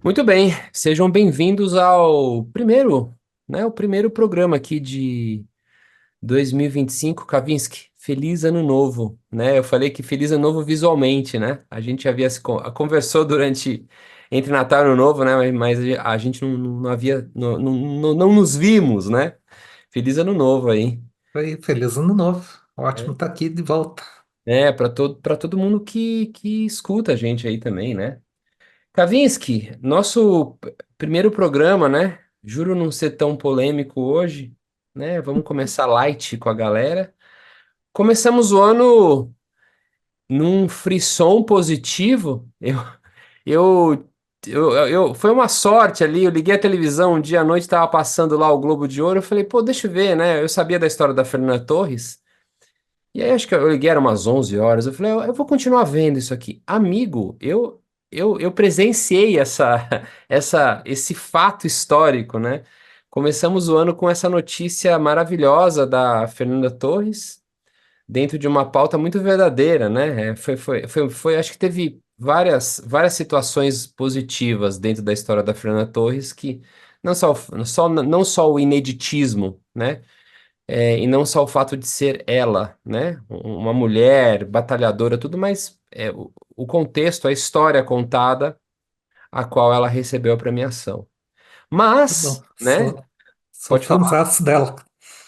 Muito bem, sejam bem-vindos ao primeiro, né, o primeiro programa aqui de 2025, Kavinsky. Feliz Ano Novo, né? Eu falei que Feliz Ano Novo visualmente, né? A gente havia conversou durante entre Natal e Ano Novo, né? Mas a gente não havia, não nos vimos, né? Feliz Ano Novo aí. Oi, feliz ano novo. É, Ótimo estar aqui de volta. para todo mundo que escuta a gente aí também, né? Kavinsky, nosso primeiro programa, né? Juro não ser tão polêmico hoje, né? Vamos começar light com a galera. Começamos o ano num frisson positivo. Eu, foi uma sorte ali. Eu liguei a televisão um dia à noite, estava passando lá o Globo de Ouro. Eu falei, pô, deixa eu ver, né? Eu sabia da história da Fernanda Torres. E aí acho que eu liguei, era umas 11 horas. Eu falei, eu vou continuar vendo isso aqui. Amigo, eu presenciei esse fato histórico, né? Começamos o ano com essa notícia maravilhosa da Fernanda Torres, dentro de uma pauta muito verdadeira, né? Acho que teve várias situações positivas dentro da história da Fernanda Torres, que não só o ineditismo, né? E não só o fato de ser ela, né? Uma mulher batalhadora, tudo, mas o contexto, a história contada, a qual ela recebeu a premiação. Que bom, Mas, né? sou Pode falar. fãzaço dela.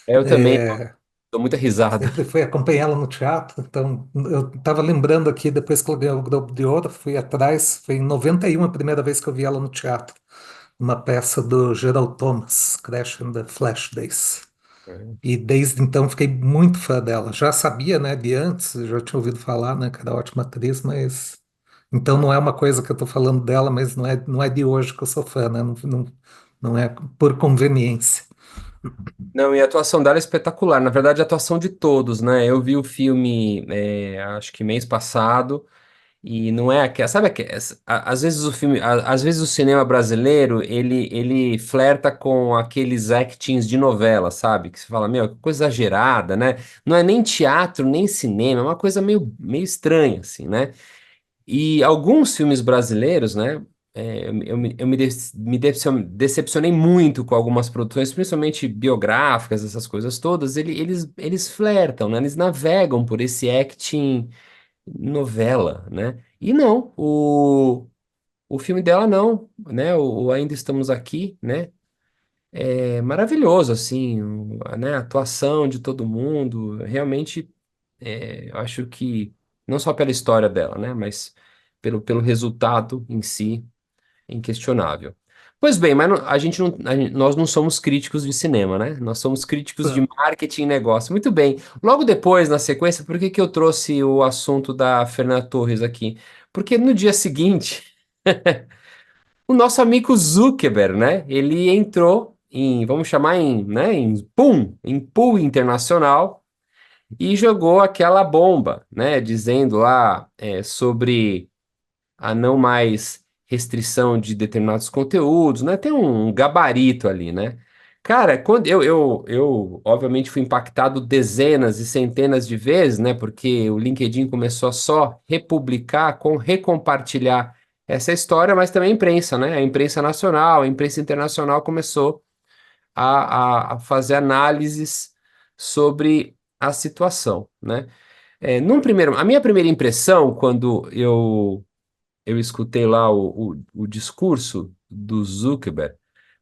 Eu também É, dou muita risada. sempre fui acompanhá-la no teatro, então eu estava lembrando aqui, depois que ela ganhou o Globo de Ouro, fui atrás, foi em 91 a primeira vez que eu vi ela no teatro, uma peça do Gerald Thomas, Crash and the Flash Days. E desde então fiquei muito fã dela. Já sabia, né, de antes, já tinha ouvido falar, né, que era ótima atriz, mas então não é uma coisa que eu estou falando dela, mas não é de hoje que eu sou fã, né? Não é por conveniência. Não, e a atuação dela é espetacular. Na verdade, a atuação de todos, né? Eu vi o filme, acho que mês passado. E não é aquela, sabe, às vezes o filme, às vezes o cinema brasileiro, ele flerta com aqueles actings de novela, sabe? Que você fala, meu, que coisa exagerada, né? Não é nem teatro, nem cinema, é uma coisa meio estranha, assim, né? E alguns filmes brasileiros, né? Eu me decepcionei muito com algumas produções, principalmente biográficas, essas coisas todas. Eles flertam, né? Eles navegam por esse acting novela, né? E não, o filme dela não, né? O Ainda Estamos Aqui, né? É maravilhoso, assim, né? A atuação de todo mundo, realmente, eu acho que, não só pela história dela, né? Mas pelo resultado em si, é inquestionável. Pois bem, mas nós não somos críticos de cinema, né? Nós somos críticos de marketing e negócio. Muito bem. Logo depois, na sequência, por que que eu trouxe o assunto da Fernanda Torres aqui? Porque no dia seguinte, o nosso amigo Zuckerberg, né? Ele entrou vamos chamar em pool internacional e jogou aquela bomba, né? Dizendo lá sobre a não mais restrição de determinados conteúdos, né? Tem um gabarito ali, né? Cara, quando eu obviamente fui impactado dezenas e centenas de vezes, né? Porque o LinkedIn começou a só republicar, recompartilhar essa história, mas também a imprensa, né? A imprensa nacional, a imprensa internacional começou a fazer análises sobre a situação, né? A minha primeira impressão, quando eu escutei lá o discurso do Zuckerberg,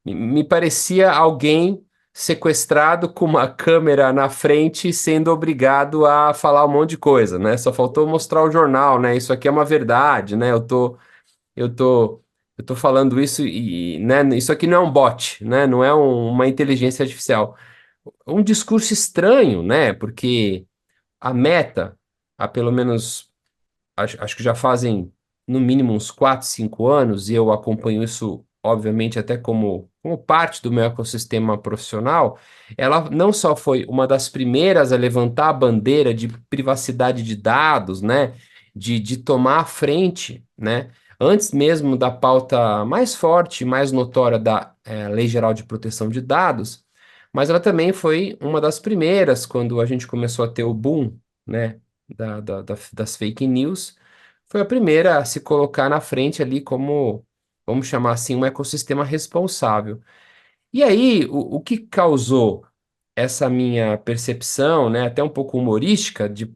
me parecia alguém sequestrado com uma câmera na frente, sendo obrigado a falar um monte de coisa, né? Só faltou mostrar o jornal, né? Isso aqui é uma verdade, né? Eu tô, eu tô falando isso né? Isso aqui não é um bot, né? Não é uma inteligência artificial. Um discurso estranho, né? Porque a Meta, há pelo menos acho que já fazem no mínimo uns 4, 5 anos, e eu acompanho isso, obviamente, até como parte do meu ecossistema profissional. Ela não só foi uma das primeiras a levantar a bandeira de privacidade de dados, né? De tomar a frente, né? Antes mesmo da pauta mais forte, mais notória da Lei Geral de Proteção de Dados, mas ela também foi uma das primeiras quando a gente começou a ter o boom, né? Das fake news, foi a primeira a se colocar na frente ali como vamos chamar assim, um ecossistema responsável. E aí, o que causou essa minha percepção, né, até um pouco humorística, de,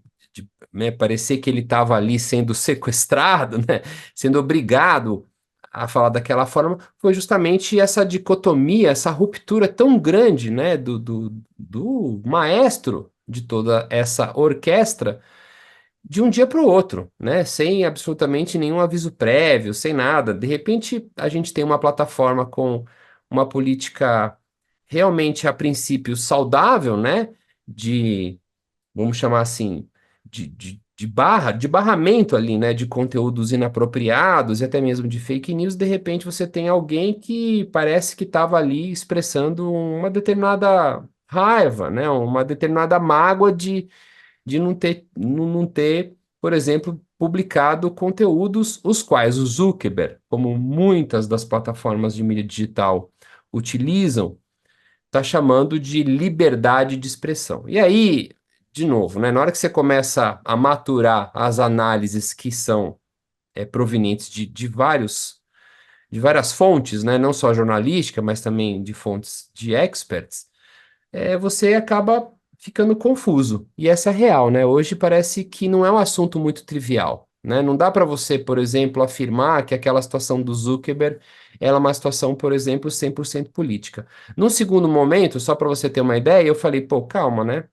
né, parecer que ele estava ali sendo sequestrado, né, sendo obrigado a falar daquela forma, foi justamente essa dicotomia, essa ruptura tão grande, né, do maestro de toda essa orquestra de um dia para o outro, né? Sem absolutamente nenhum aviso prévio, sem nada. De repente, a gente tem uma plataforma com uma política realmente, a princípio, saudável, né? De, vamos chamar assim, de barramento ali, né? De conteúdos inapropriados e até mesmo de fake news. De repente, você tem alguém que parece que estava ali expressando uma determinada raiva, né? Uma determinada mágoa de não ter, por exemplo, publicado conteúdos os quais o Zuckerberg, como muitas das plataformas de mídia digital utilizam, está chamando de liberdade de expressão. E aí, de novo, né, na hora que você começa a maturar as análises que são provenientes de várias fontes, né, não só jornalística, mas também de fontes de experts, você acaba ficando confuso. E essa é a real, né? Hoje parece que não é um assunto muito trivial, né? Não dá para você, por exemplo, afirmar que aquela situação do Zuckerberg ela é uma situação, por exemplo, 100% política. Num segundo momento, só para você ter uma ideia, eu falei, pô, calma, né?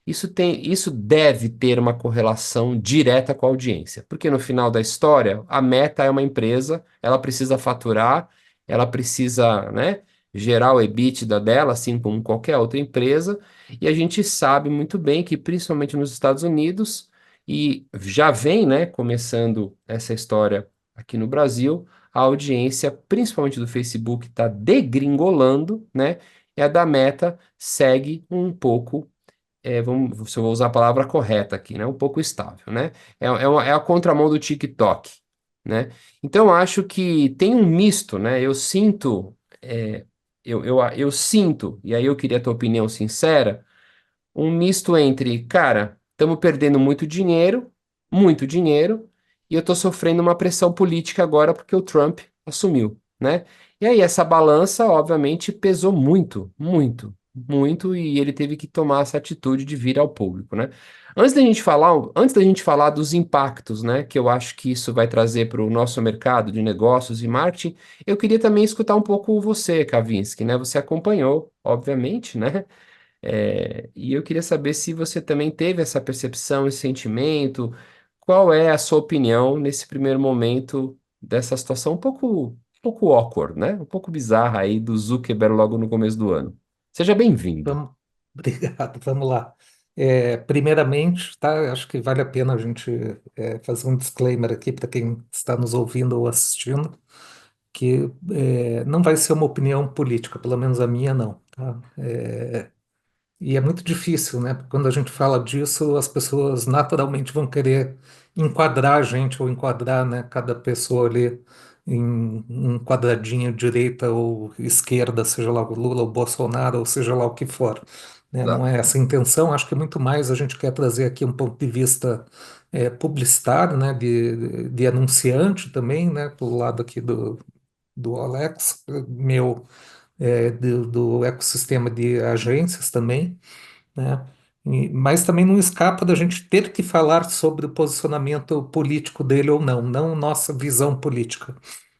Isso deve ter uma correlação direta com a audiência, porque no final da história, a Meta é uma empresa, ela precisa faturar, ela precisa, né, gerar o EBITDA dela, assim como qualquer outra empresa, e a gente sabe muito bem que, principalmente nos Estados Unidos, e já vem, né, começando essa história aqui no Brasil, a audiência, principalmente do Facebook, está degringolando, né, e a da Meta segue um pouco se eu vou usar a palavra correta aqui, né? Um pouco estável, né? É a contramão do TikTok, né? Então, eu acho que tem um misto, né? Eu sinto, e aí eu queria a tua opinião sincera, um misto entre, cara, estamos perdendo muito dinheiro, e eu estou sofrendo uma pressão política agora porque o Trump assumiu, né? E aí essa balança, obviamente, pesou muito, e ele teve que tomar essa atitude de vir ao público, né? Antes da gente falar dos impactos, né, que eu acho que isso vai trazer para o nosso mercado de negócios e marketing, eu queria também escutar um pouco você, Kavinsky, né? Você acompanhou, obviamente, né? E eu queria saber se você também teve essa percepção, esse sentimento. Qual é a sua opinião nesse primeiro momento dessa situação um pouco awkward, né? Um pouco bizarra aí do Zuckerberg logo no começo do ano. Seja bem-vindo. Vamos, obrigado, vamos lá. Primeiramente, tá, acho que vale a pena a gente fazer um disclaimer aqui para quem está nos ouvindo ou assistindo, que não vai ser uma opinião política, pelo menos a minha não, tá? E é muito difícil, né? Porque quando a gente fala disso, as pessoas naturalmente vão querer enquadrar a gente ou enquadrar, né, cada pessoa ali em um quadradinho direita ou esquerda, seja lá o Lula ou Bolsonaro, ou seja lá o que for. Né? Não Exato. é essa a intenção, acho que muito mais a gente quer trazer aqui um ponto de vista publicitário, né, de anunciante também, né, do lado aqui do Alex, meu, do ecossistema de agências também, né? Mas também não escapa da gente ter que falar sobre o posicionamento político dele ou não, não nossa visão política,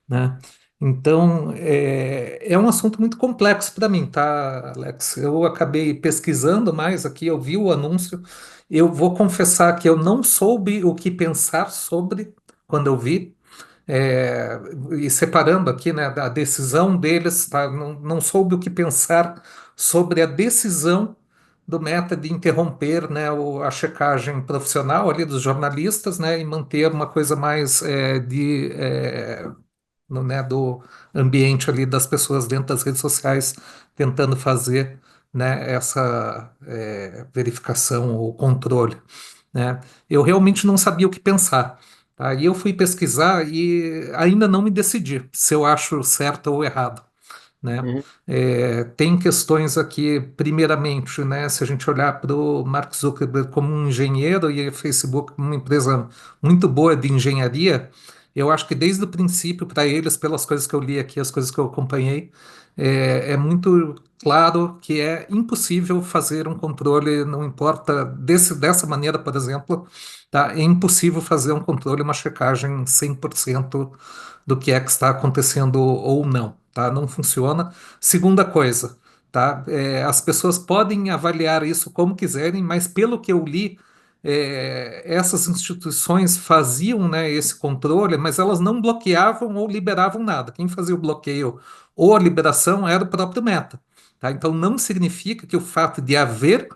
né? Então, é um assunto muito complexo para mim, tá, Alex? Eu acabei pesquisando mais aqui, eu vi o anúncio, eu vou confessar que eu não soube o que pensar sobre quando eu vi, é, e separando aqui, né, a decisão deles, tá? Não soube o que pensar sobre a decisão do Meta de interromper, né, a checagem profissional ali dos jornalistas, né, e manter uma coisa mais né, do ambiente ali das pessoas dentro das redes sociais tentando fazer, né, essa verificação ou controle, né? Eu realmente não sabia o que pensar. Aí eu fui pesquisar e ainda não me decidi se eu acho certo ou errado, né? Uhum, Tem questões aqui, primeiramente, né, se a gente olhar para o Mark Zuckerberg como um engenheiro e o Facebook como uma empresa muito boa de engenharia, Eu acho que desde o princípio, para eles, pelas coisas que eu li aqui, as coisas que eu acompanhei, é muito claro que é impossível fazer um controle, não importa, dessa maneira, por exemplo, tá? É impossível fazer um controle, uma checagem 100% do que está acontecendo ou não, tá? Não funciona. Segunda coisa, tá? As pessoas podem avaliar isso como quiserem, mas pelo que eu li, essas instituições faziam, né, esse controle, mas elas não bloqueavam ou liberavam nada. Quem fazia o bloqueio ou a liberação era o próprio Meta, tá? Então não significa que o fato de haver,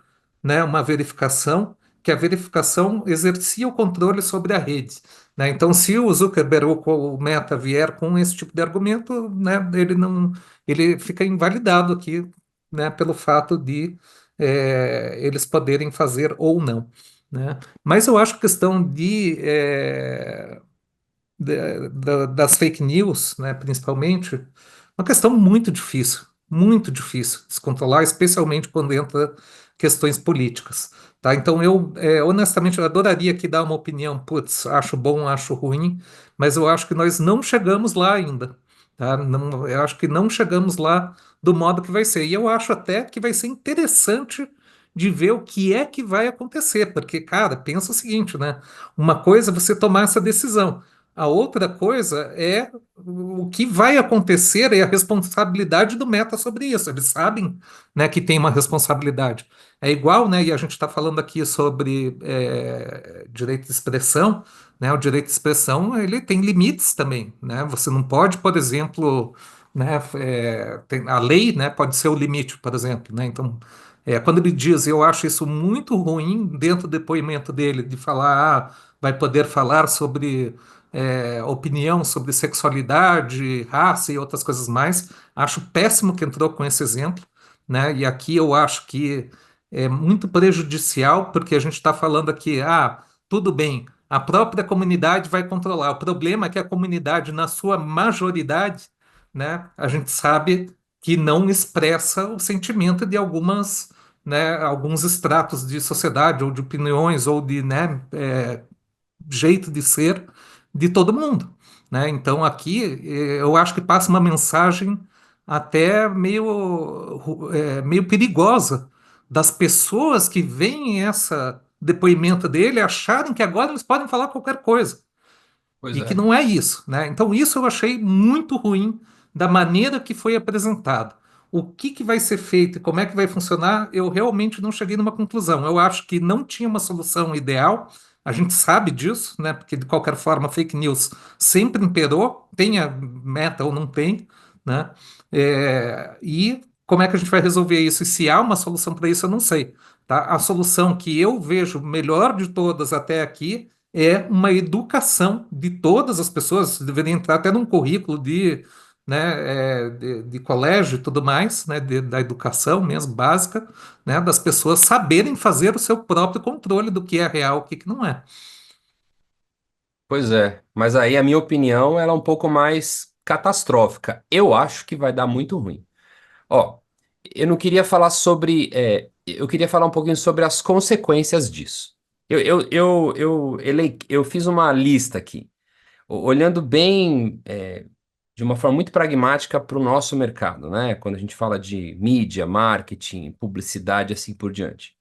né, uma verificação, que a verificação exercia o controle sobre a rede, né? Então, se o Zuckerberg ou o Meta vier com esse tipo de argumento, né, ele fica invalidado aqui, né, pelo fato de eles poderem fazer ou não, né? Mas eu acho que a questão das fake news, né, principalmente, uma questão muito difícil de se controlar, especialmente quando entra questões políticas, tá? Então eu, honestamente, eu adoraria aqui dar uma opinião, putz, acho bom, acho ruim, mas eu acho que nós não chegamos lá ainda, tá? Não, eu acho que não chegamos lá do modo que vai ser. E eu acho até que vai ser interessante de ver o que é que vai acontecer, porque, cara, pensa o seguinte, né? Uma coisa é você tomar essa decisão. A outra coisa é o que vai acontecer e a responsabilidade do Meta sobre isso. Eles sabem, né, que tem uma responsabilidade. É igual, né, e a gente está falando aqui sobre direito de expressão, né, o direito de expressão ele tem limites também, né? Você não pode, por exemplo, né, a lei, né, pode ser o limite, por exemplo, né? Então, quando ele diz, eu acho isso muito ruim dentro do depoimento dele, de falar, vai poder falar sobre opinião sobre sexualidade, raça e outras coisas mais. Acho péssimo que entrou com esse exemplo, né? E aqui eu acho que é muito prejudicial, porque a gente está falando aqui, tudo bem, a própria comunidade vai controlar. O problema é que a comunidade, na sua majoridade, né, a gente sabe que não expressa o sentimento de né, alguns estratos de sociedade, ou de opiniões, ou de, né, jeito de ser de todo mundo, né? Então aqui eu acho que passa uma mensagem até meio perigosa das pessoas que veem essa depoimento dele acharem que agora eles podem falar qualquer coisa. Pois E que é. não é isso, né? Então, isso eu achei muito ruim da maneira que foi apresentado. O que que vai ser feito e como é que vai funcionar, eu realmente não cheguei numa conclusão. Eu acho que não tinha uma solução ideal, a gente sabe disso, né? Porque, de qualquer forma, fake news sempre imperou, tenha meta ou não tem, né? E como é que a gente vai resolver isso? E se há uma solução para isso, eu não sei, tá? A solução que eu vejo melhor de todas até aqui é uma educação de todas as pessoas, deveria entrar até num currículo de colégio e tudo mais, né, da educação mesmo, básica, né, das pessoas saberem fazer o seu próprio controle do que é real, o que que não é. Pois é, mas aí a minha opinião ela é um pouco mais catastrófica. Eu acho que vai dar muito ruim. Ó, eu não queria falar sobre, eu queria falar um pouquinho sobre as consequências disso. Eu fiz uma lista aqui, olhando bem, de uma forma muito pragmática para o nosso mercado, né? Quando a gente fala de mídia, marketing, publicidade, assim por diante.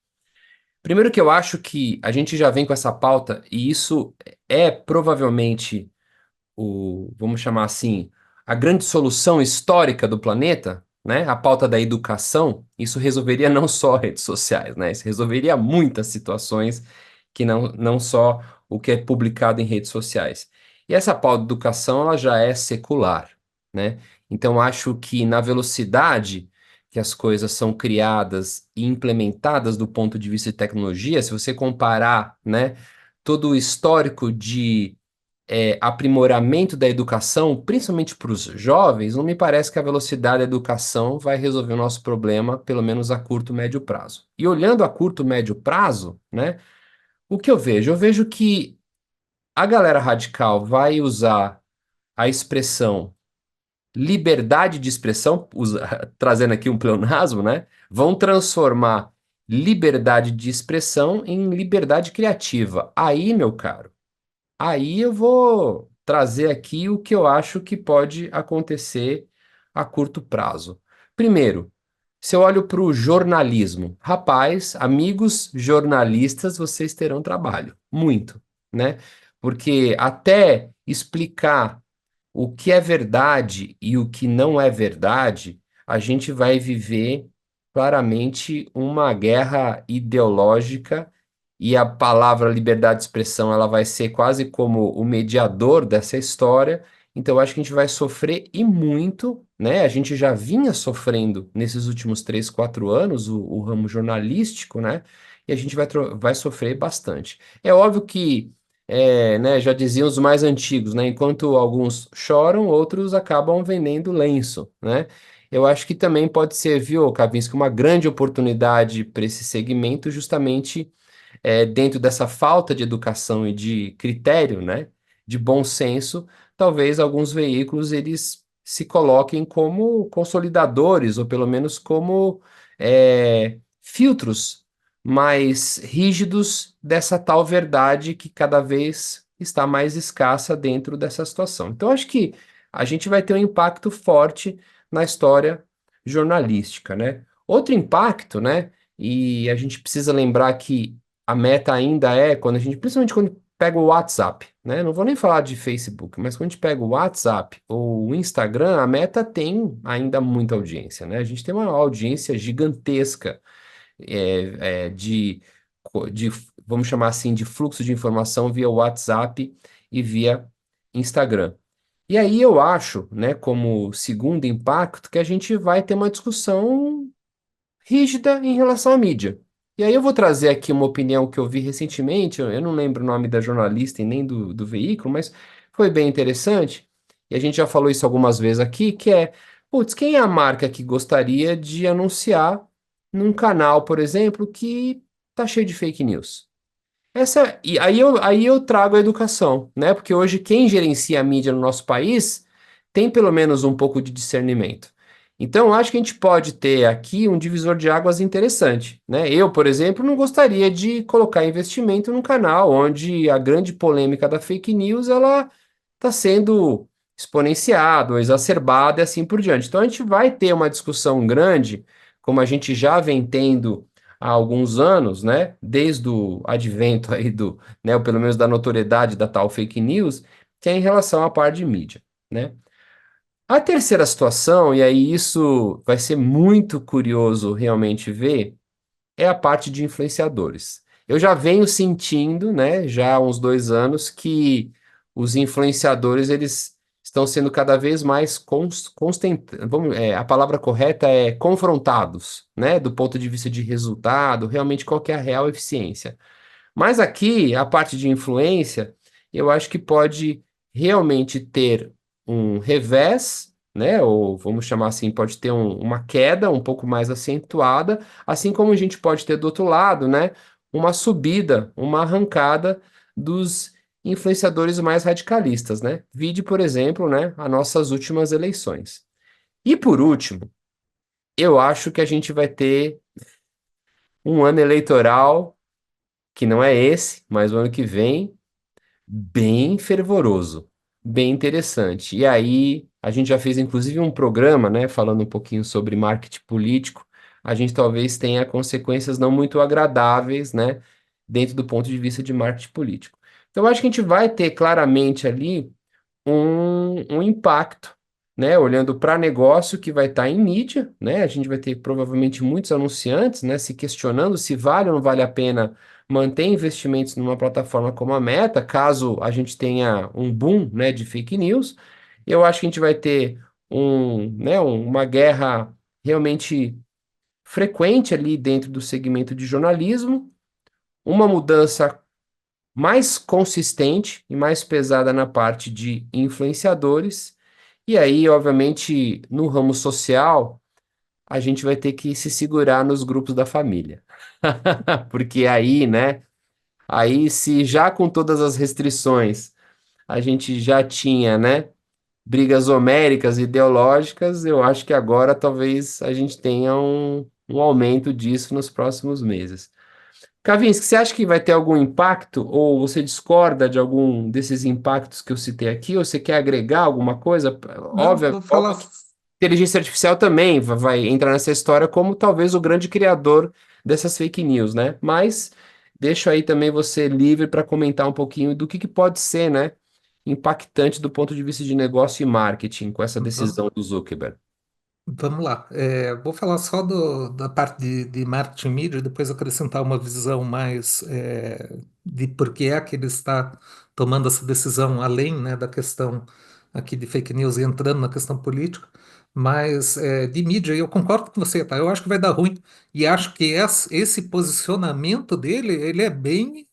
Primeiro que eu acho que a gente já vem com essa pauta e isso é provavelmente vamos chamar assim, a grande solução histórica do planeta, né? A pauta da educação, isso resolveria não só redes sociais, né? Isso resolveria muitas situações que não só o que é publicado em redes sociais. E essa pauta da educação, ela já é secular, né? Então, acho que na velocidade que as coisas são criadas e implementadas do ponto de vista de tecnologia, se você comparar, né, todo o histórico de aprimoramento da educação, principalmente para os jovens, não me parece que a velocidade da educação vai resolver o nosso problema, pelo menos a curto, médio prazo. E olhando a curto, médio prazo, né, o que eu vejo? Eu vejo que a galera radical vai usar a expressão liberdade de expressão, trazendo aqui um pleonasmo, né, vão transformar liberdade de expressão em liberdade criativa. Aí, meu caro, aí eu vou. trazer aqui o que eu acho que pode acontecer a curto prazo. Primeiro, se eu olho para o jornalismo, rapaz, amigos jornalistas, vocês terão trabalho, muito, né? Porque até explicar o que é verdade e o que não é verdade, a gente vai viver claramente uma guerra ideológica e a palavra liberdade de expressão ela vai ser quase como o mediador dessa história. Então, eu acho que a gente vai sofrer e muito, né? A gente já vinha sofrendo nesses últimos 3, 4 anos o ramo jornalístico, né? E a gente vai sofrer bastante. É óbvio que né, já diziam os mais antigos, né? Enquanto alguns choram, outros acabam vendendo lenço, né? Eu acho que também pode ser, viu, Kavinsky, uma grande oportunidade para esse segmento, justamente dentro dessa falta de educação e de critério, né, de bom senso, talvez alguns veículos eles se coloquem como consolidadores, ou pelo menos como filtros mais rígidos dessa tal verdade que cada vez está mais escassa dentro dessa situação. Então, acho que a gente vai ter um impacto forte na história jornalística, né? Outro impacto, né? E a gente precisa lembrar que a meta ainda é quando a gente, principalmente quando pega o WhatsApp, né? Não vou nem falar de Facebook, mas quando a gente pega o WhatsApp ou o Instagram, a meta tem ainda muita audiência, né? A gente tem uma audiência gigantesca de, vamos chamar assim, de fluxo de informação via WhatsApp e via Instagram. E aí eu acho, né, como segundo impacto, que a gente vai ter uma discussão rígida em relação à mídia. E aí eu vou trazer aqui uma opinião que eu vi recentemente, eu não lembro o nome da jornalista e nem do veículo, mas foi bem interessante, e a gente já falou isso algumas vezes aqui, que é, putz, quem é a marca que gostaria de anunciar num canal, por exemplo, que tá cheio de fake news? E aí eu trago a educação, né? Porque hoje quem gerencia a mídia no nosso país tem pelo menos um pouco de discernimento. Então, eu acho que a gente pode ter aqui um divisor de águas interessante, né? Eu, por exemplo, não gostaria de colocar investimento num canal onde a grande polêmica da fake news ela está sendo exponenciada ou exacerbada e assim por diante. Então, a gente vai ter uma discussão grande, como a gente já vem tendo há alguns anos, né, desde o advento aí né, ou pelo menos da notoriedade da tal fake news, que é em relação à parte de mídia, né? A terceira situação, e aí isso vai ser muito curioso realmente ver, é a parte de influenciadores. Eu já venho sentindo, né, já há uns 2 anos, que os influenciadores eles estão sendo cada vez mais a palavra correta é confrontados, né, do ponto de vista de resultado, realmente qual que é a real eficiência. Mas aqui, a parte de influência, eu acho que pode realmente ter um revés, né? Ou vamos chamar assim, pode ter uma queda um pouco mais acentuada, assim como a gente pode ter do outro lado, né? Uma subida, uma arrancada dos influenciadores mais radicalistas, né? Vide, por exemplo, né, as nossas últimas eleições. E por último, eu acho que a gente vai ter um ano eleitoral que não é esse, mas o ano que vem bem fervoroso, bem interessante. E aí, a gente já fez inclusive um programa, né, falando um pouquinho sobre marketing político. A gente talvez tenha consequências não muito agradáveis, né, dentro do ponto de vista de marketing político. Então, eu acho que a gente vai ter claramente ali um impacto, né? Olhando para negócio que vai estar em mídia, né? A gente vai ter provavelmente muitos anunciantes, né? Se questionando se vale ou não vale a pena manter investimentos numa plataforma como a Meta, caso a gente tenha um boom, né, de fake news. Eu acho que a gente vai ter uma guerra realmente frequente ali dentro do segmento de jornalismo, uma mudança mais consistente e mais pesada na parte de influenciadores. E aí, obviamente, no ramo social, a gente vai ter que se segurar nos grupos da família. Porque aí, né? Aí, se já com todas as restrições a gente já tinha, né? Brigas homéricas, ideológicas, eu acho que agora talvez a gente tenha um aumento disso nos próximos meses. Kavinsky, você acha que vai ter algum impacto ou você discorda de algum desses impactos que eu citei aqui? Ou você quer agregar alguma coisa? Não, Óbvio, vou falar. óbvio que inteligência artificial também vai entrar nessa história como talvez o grande criador dessas fake news, né? Mas deixo aí também você livre para comentar um pouquinho do que pode ser, né, impactante do ponto de vista de negócio e marketing com essa decisão do Zuckerberg. Vamos lá. Vou falar só da parte de marketing mídia, e depois acrescentar uma visão mais de por que é que ele está tomando essa decisão, além, né, da questão aqui de fake news e entrando na questão política. Mas de mídia, eu concordo com você, tá? Eu acho que vai dar ruim e acho que esse posicionamento dele, ele é bem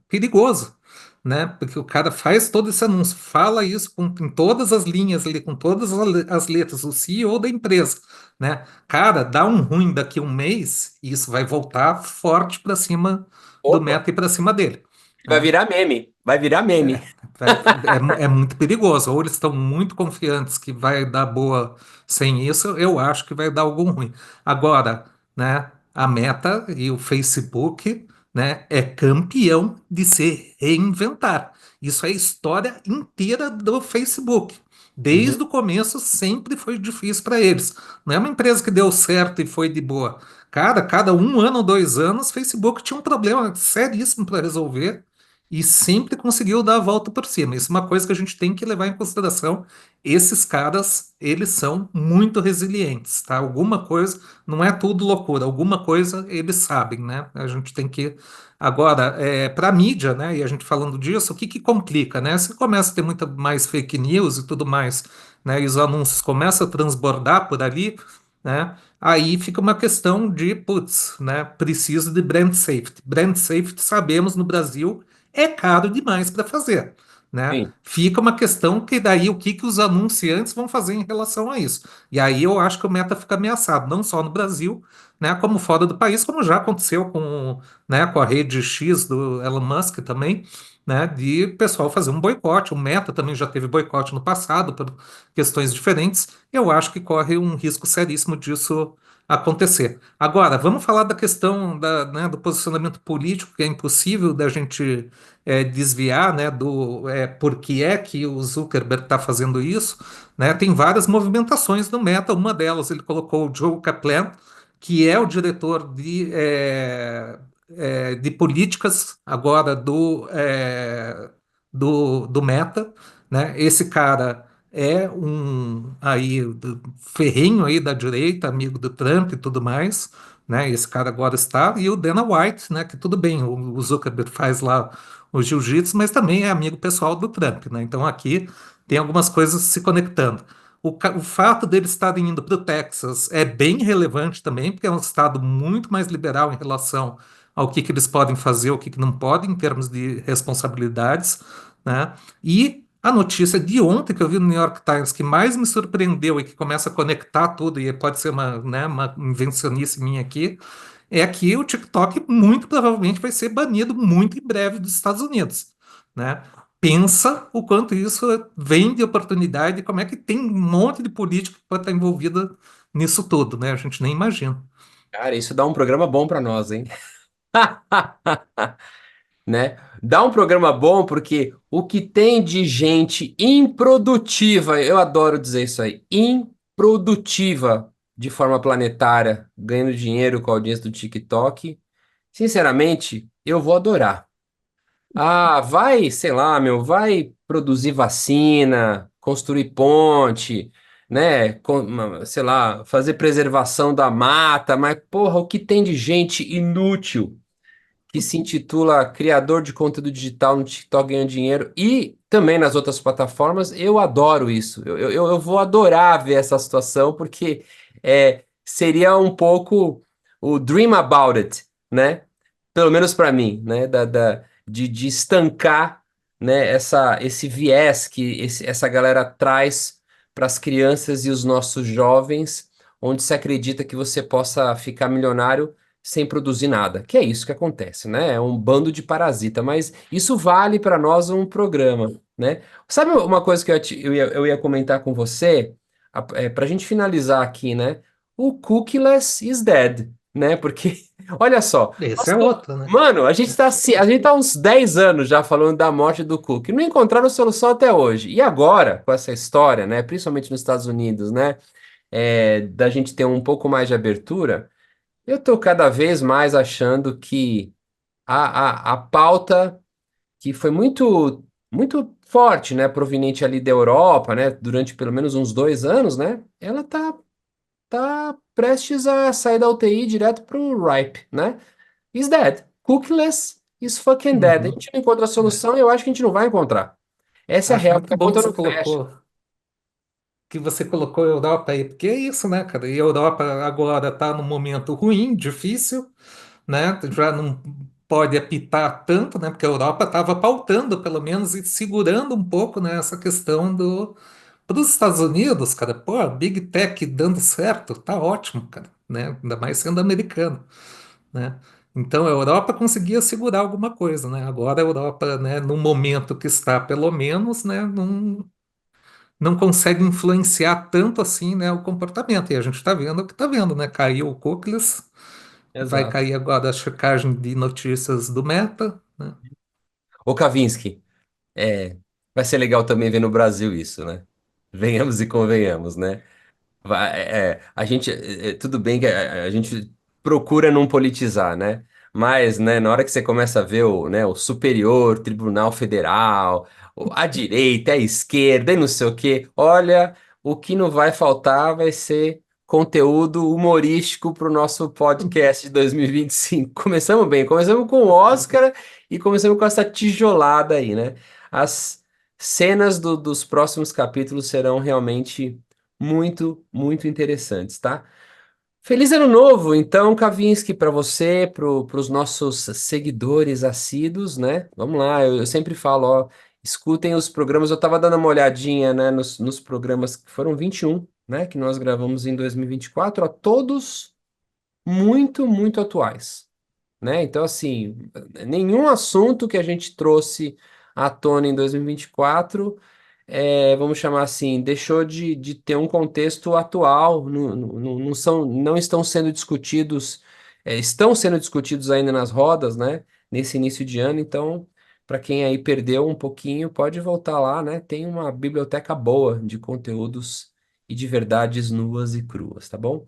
perigoso, né? Porque o cara faz todo esse anúncio, fala isso em todas as linhas ali, com todas as letras, o CEO da empresa, né? Cara, dá um ruim daqui a um mês e isso vai voltar forte para cima do Opa, Meta e para cima dele, vai né? virar meme, vai virar meme. Vai- é muito perigoso. Ou eles estão muito confiantes que vai dar boa sem isso, eu acho que vai dar algum ruim. Agora, né, a Meta e o Facebook, né, é campeão de se reinventar. Isso é a história inteira do Facebook. Uhum. Desde o começo sempre foi difícil para eles. Não é uma empresa que deu certo e foi de boa. Cara, cada um ano ou 2 anos, Facebook tinha um problema seríssimo para resolver e sempre conseguiu dar a volta por cima. Isso é uma coisa que a gente tem que levar em consideração. Esses caras, eles são muito resilientes, tá? Alguma coisa, não é tudo loucura, alguma coisa eles sabem, né? A gente tem que. Agora, para a mídia, né? E a gente falando disso, o que que complica, né? Se começa a ter muita mais fake news e tudo mais, né? E os anúncios começam a transbordar por ali, né? Aí fica uma questão de, putz, né? Precisa de brand safety. Brand safety, sabemos no Brasil é caro demais para fazer, né? Sim. Fica uma questão que daí o que que os anunciantes vão fazer em relação a isso. E aí eu acho que o Meta fica ameaçado, não só no Brasil, né, como fora do país, como já aconteceu né, com a rede X do Elon Musk também, né, de pessoal fazer um boicote. O Meta também já teve boicote no passado por questões diferentes. Eu acho que corre um risco seríssimo disso acontecer. Agora, vamos falar da questão né, do posicionamento político, que é impossível da gente desviar, né, do por que é que o Zuckerberg está fazendo isso, né? Tem várias movimentações no Meta, uma delas ele colocou o Joe Kaplan, que é o diretor de políticas agora do Meta, né? Esse cara é um aí ferrenho aí da direita, amigo do Trump e tudo mais, né? Esse cara agora está e o Dana White, né? Que tudo bem, o Zuckerberg faz lá o jiu-jitsu, mas também é amigo pessoal do Trump, né? Então aqui tem algumas coisas se conectando. O fato deles estarem indo para o Texas é bem relevante também, porque é um estado muito mais liberal em relação ao que eles podem fazer, o que que não podem, em termos de responsabilidades, né? E a notícia de ontem que eu vi no New York Times que mais me surpreendeu e que começa a conectar tudo, e pode ser né, uma invencionice minha aqui, é que o TikTok muito provavelmente vai ser banido muito em breve dos Estados Unidos, né? Pensa o quanto isso vem de oportunidade, e como é que tem um monte de político que pode estar envolvida nisso tudo, né? A gente nem imagina. Cara, isso dá um programa bom para nós, hein? Né? Dá um programa bom porque o que tem de gente improdutiva, eu adoro dizer isso aí, improdutiva de forma planetária, ganhando dinheiro com a audiência do TikTok, sinceramente, eu vou adorar. Ah, vai, sei lá, meu, vai produzir vacina, construir ponte, né? Sei lá, fazer preservação da mata, mas porra, o que tem de gente inútil que se intitula criador de conteúdo digital no TikTok ganhando dinheiro e também nas outras plataformas, eu adoro isso. Eu vou adorar ver essa situação, porque seria um pouco o dream about it, né? Pelo menos para mim, né? De estancar, né? Esse viés que essa galera traz para as crianças e os nossos jovens, onde se acredita que você possa ficar milionário sem produzir nada. Que é isso que acontece, né? É um bando de parasita, mas isso vale para nós um programa, né? Sabe uma coisa que eu ia comentar com você, para a gente finalizar aqui, né? O cookieless is dead. né? Porque, olha só, Esse é outro, né? mano, a gente tá há uns 10 anos já falando da morte do Cook, e não encontraram solução até hoje. E agora, com essa história, né, principalmente nos Estados Unidos, né, da gente ter um pouco mais de abertura, eu tô cada vez mais achando que a pauta que foi muito forte, né, proveniente ali da Europa, né, durante pelo menos uns 2 anos, né, ela tá prestes a sair da UTI direto pro RIPE, né? Is dead. Cookless is fucking dead. A Uhum. gente não encontra a É. solução e eu acho que a gente não vai encontrar. Essa é a Acho real, muito porque a bom que conta você não fecha. colocou a Europa aí, porque é isso, né, cara? E a Europa agora está num momento ruim, difícil, né? Já não pode apitar tanto, né? Porque a Europa estava pautando, pelo menos, e segurando um pouco, né, essa questão do para os Estados Unidos, cara. Pô, a Big Tech dando certo, tá ótimo, cara, né? Ainda mais sendo americano, né? Então a Europa conseguia segurar alguma coisa, né? Agora a Europa, né, no momento que está, pelo menos, né, não consegue influenciar tanto assim, né, o comportamento. E a gente está vendo o que está vendo, né? Caiu o cookies, vai Exato. cair agora a checagem de notícias do Meta, né? Ô, Kavinsky, vai ser legal também ver no Brasil isso, né? Venhamos e convenhamos, né? A gente, tudo bem que a gente procura não politizar, né? Mas, né, na hora que você começa a ver o Superior Tribunal Federal, a direita, a esquerda e não sei o quê, olha, o que não vai faltar vai ser conteúdo humorístico para o nosso podcast de 2025. Começamos bem, começamos com o Oscar e começamos com essa tijolada aí, né? As cenas dos próximos capítulos serão realmente muito interessantes, tá? Feliz ano novo, então, Kavinsky, para você, para os nossos seguidores assíduos, né? Vamos lá, eu sempre falo, ó, escutem os programas. Eu estava dando uma olhadinha, né, nos programas que foram 21, né, que nós gravamos em 2024, ó, todos muito atuais, né? Então, assim, nenhum assunto que a gente trouxe à tona em 2024, vamos chamar assim, deixou de ter um contexto atual, não estão sendo discutidos, estão sendo discutidos ainda nas rodas, né? Nesse início de ano, então, para quem aí perdeu um pouquinho, pode voltar lá, né? Tem uma biblioteca boa de conteúdos e de verdades nuas e cruas, tá bom?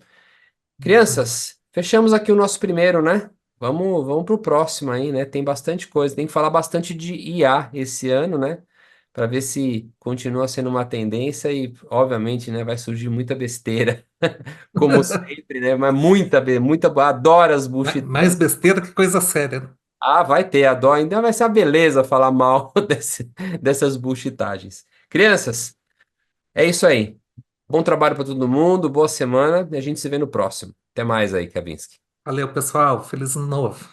Crianças, fechamos aqui o nosso primeiro, né? Vamos pro próximo aí, né? Tem bastante coisa. Tem que falar bastante de IA esse ano, né? Para ver se continua sendo uma tendência e, obviamente, né, vai surgir muita besteira, como sempre, né? Mas adoro as bullshit. Mais besteira que coisa séria, né? Ah, vai ter, adoro. Ainda vai ser uma beleza falar mal dessas bullshitagens. Crianças, é isso aí. Bom trabalho para todo mundo, boa semana e a gente se vê no próximo. Até mais aí, Kavinsky. Valeu, pessoal. Feliz ano novo.